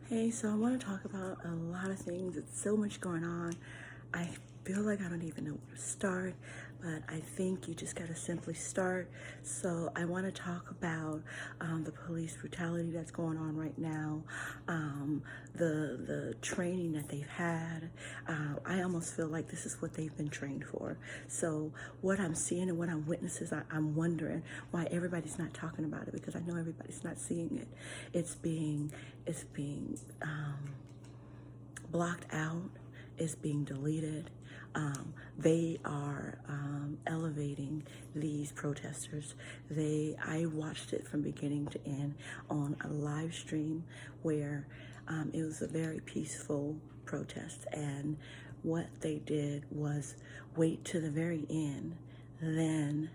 Hey, so I want to talk about a lot of things. It's so much going on. I feel like I don't even know where to start, but I think you just got to simply start. So I want to talk about the police brutality that's going on right now, the training that they've had. I almost feel like this is what they've been trained for. So what I'm seeing and what I'm witnessing, I'm wondering why everybody's not talking about it, because I know everybody's not seeing it. It's being blocked out, is being deleted. They are elevating these protesters. I watched it from beginning to end on a live stream where it was a very peaceful protest, and what they did was wait to the very end, then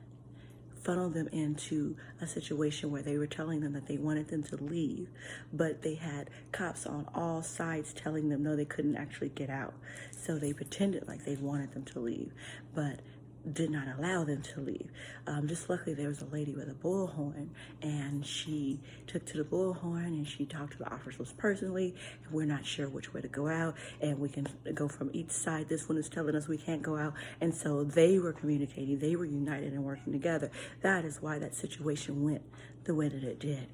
funnel them into a situation where they were telling them that they wanted them to leave, but they had cops on all sides telling them no, they couldn't actually get out. So they pretended like they wanted them to leave, but did not allow them to leave. Just luckily there was a lady with a bullhorn, and she took to the bullhorn and she talked to the officers personally. We're not sure which way to go out, and we can go from each side. This one is telling us we can't go out, and so they were communicating. They were united and working together. That is why that situation went the way that it did.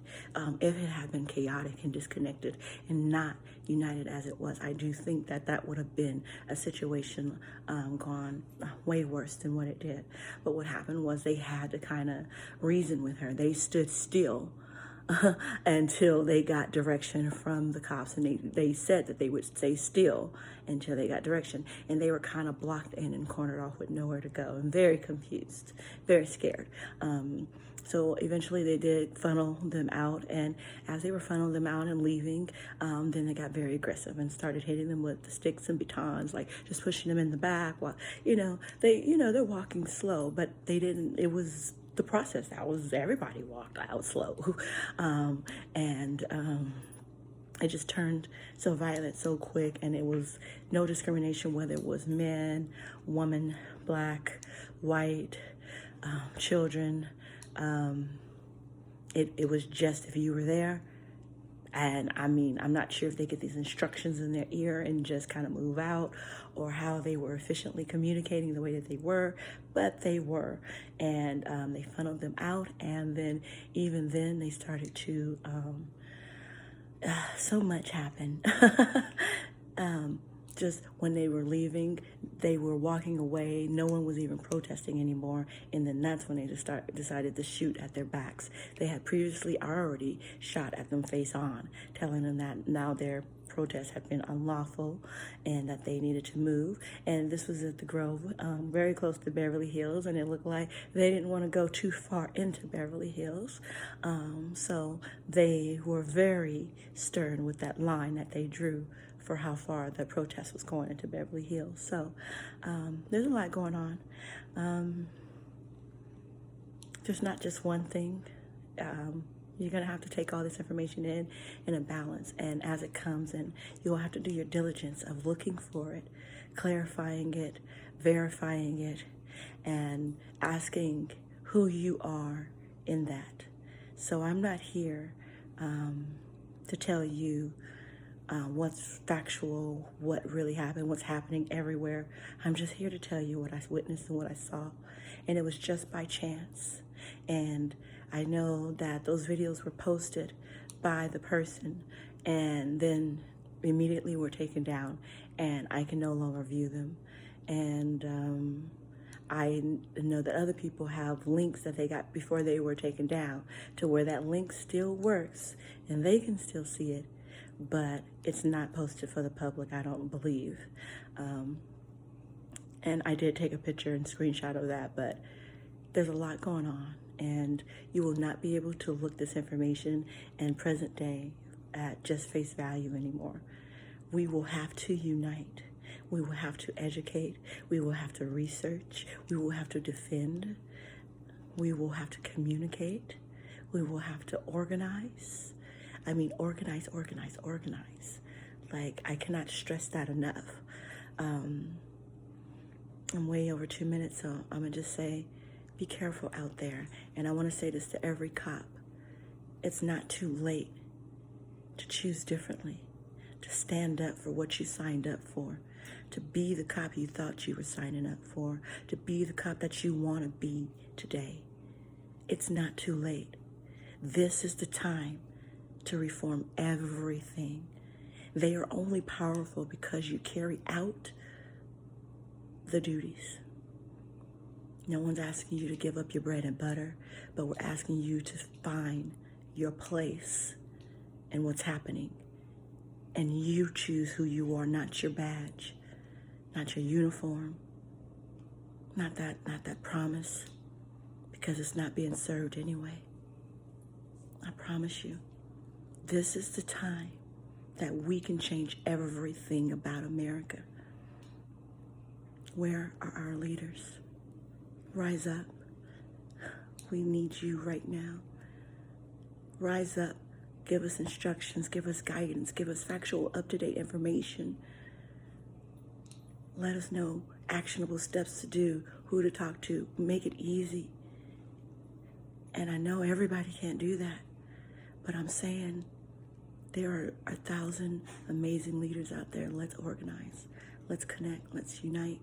If it had been chaotic and disconnected and not united as it was, I do think that that would have been a situation gone way worse than what it did. But what happened was they had to kind of reason with her. They stood still until they got direction from the cops, and they said that they would stay still until they got direction, and they were kind of blocked in and cornered off with nowhere to go and very confused, very scared. So eventually they did funnel them out, and as they were funneling them out and leaving, then they got very aggressive and started hitting them with the sticks and batons, like just pushing them in the back while, they're walking slow, but they didn't, it was the process. That was, everybody walked out slow. It just turned so violent so quick, and it was no discrimination whether it was men, woman, black, white, children. It was just, if you were there, and I mean, I'm not sure if they get these instructions in their ear and just kind of move out, or how they were efficiently communicating the way that they were, but they were. And they funneled them out, and then even then they started to, so much happened. Just when they were leaving, they were walking away. No one was even protesting anymore. And then that's when they decided to shoot at their backs. They had previously already shot at them face on, telling them that now their protests had been unlawful and that they needed to move. And this was at the Grove, very close to Beverly Hills, and it looked like they didn't want to go too far into Beverly Hills. So they were very stern with that line that they drew for how far the protest was going into Beverly Hills. So there's a lot going on. There's not just one thing. You're going to have to take all this information in a balance, and as it comes, and you'll have to do your diligence of looking for it, clarifying it, verifying it, and asking who you are in that. So I'm not here to tell you what's factual, what really happened, what's happening everywhere. I'm just here to tell you what I witnessed and what I saw. And it was just by chance. And I know that those videos were posted by the person and then immediately were taken down, and I can no longer view them. And I know that other people have links that they got before they were taken down, to where that link still works and they can still see it, but it's not posted for the public, I don't believe. And I did take a picture and screenshot of that, but there's a lot going on, and you will not be able to look this information in present day at just face value anymore. We will have to unite. We will have to educate. We will have to research. We will have to defend. We will have to communicate. We will have to organize. I mean, organize. Like, I cannot stress that enough. I'm way over 2 minutes, so I'm going to just say, be careful out there. And I want to say this to every cop. It's not too late to choose differently. to stand up for what you signed up for, to be the cop you thought you were signing up for, to be the cop that you want to be today. It's not too late. This is the time to reform everything. They are only powerful because you carry out the duties. No one's asking you to give up your bread and butter, but we're asking you to find your place in what's happening. And you choose who you are, not your badge, not your uniform, not that promise, because it's not being served anyway. I promise you, this is the time that we can change everything about America. Where are our leaders? Rise up. We need you right now. Rise up. Give us instructions, give us guidance, give us factual, up-to-date information. Let us know actionable steps to do, who to talk to. Make it easy. And I know everybody can't do that, but I'm saying there are 1,000 amazing leaders out there. Let's organize. Let's connect. Let's unite.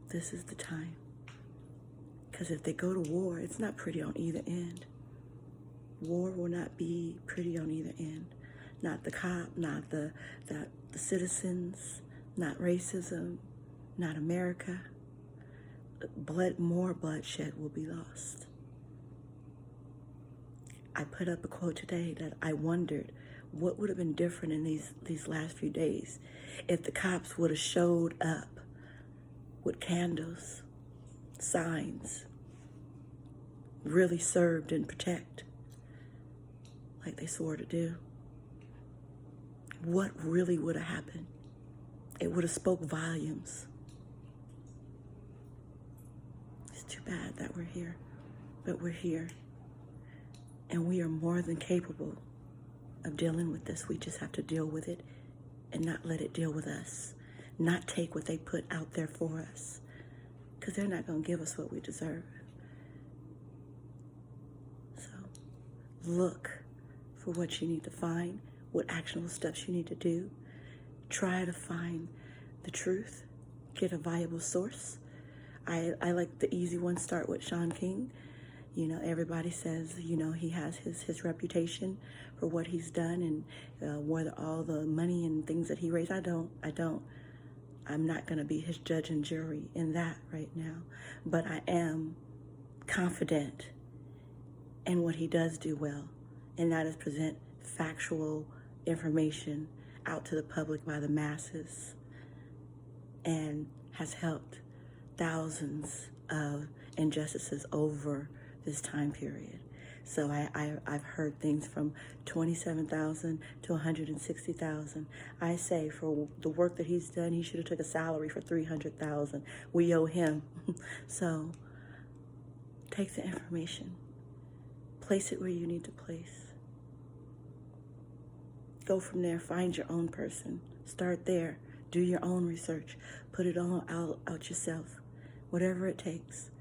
This is the time. Because if they go to war, it's not pretty on either end. War will not be pretty on either end. Not the cop, not the citizens, not racism, not America. More bloodshed will be lost. I put up a quote today that I wondered what would have been different in these last few days if the cops would have showed up with candles, signs, really served and protect like they swore to do. What really would have happened? It would have spoke volumes. It's too bad that we're here, but we're here. And we are more than capable of dealing with this. We just have to deal with it and not let it deal with us. Not take what they put out there for us, because they're not going to give us what we deserve. So look for what you need to find, what actionable steps you need to do. Try to find the truth. Get a viable source. I like the easy one. Start with Sean King. You know, everybody says, you know, he has his reputation for what he's done and whether all the money and things that he raised. I don't. I'm not going to be his judge and jury in that right now. But I am confident in what he does do well, and that is present factual information out to the public by the masses, and has helped thousands of injustices over this time period. So I've heard things from 27,000 to 160,000. I say for the work that he's done, he should have took a salary for 300,000. We owe him. So take the information, place it where you need to place. Go from there, find your own person. Start there, do your own research, put it all out yourself, whatever it takes.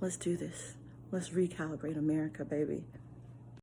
Let's do this. Let's recalibrate America, baby.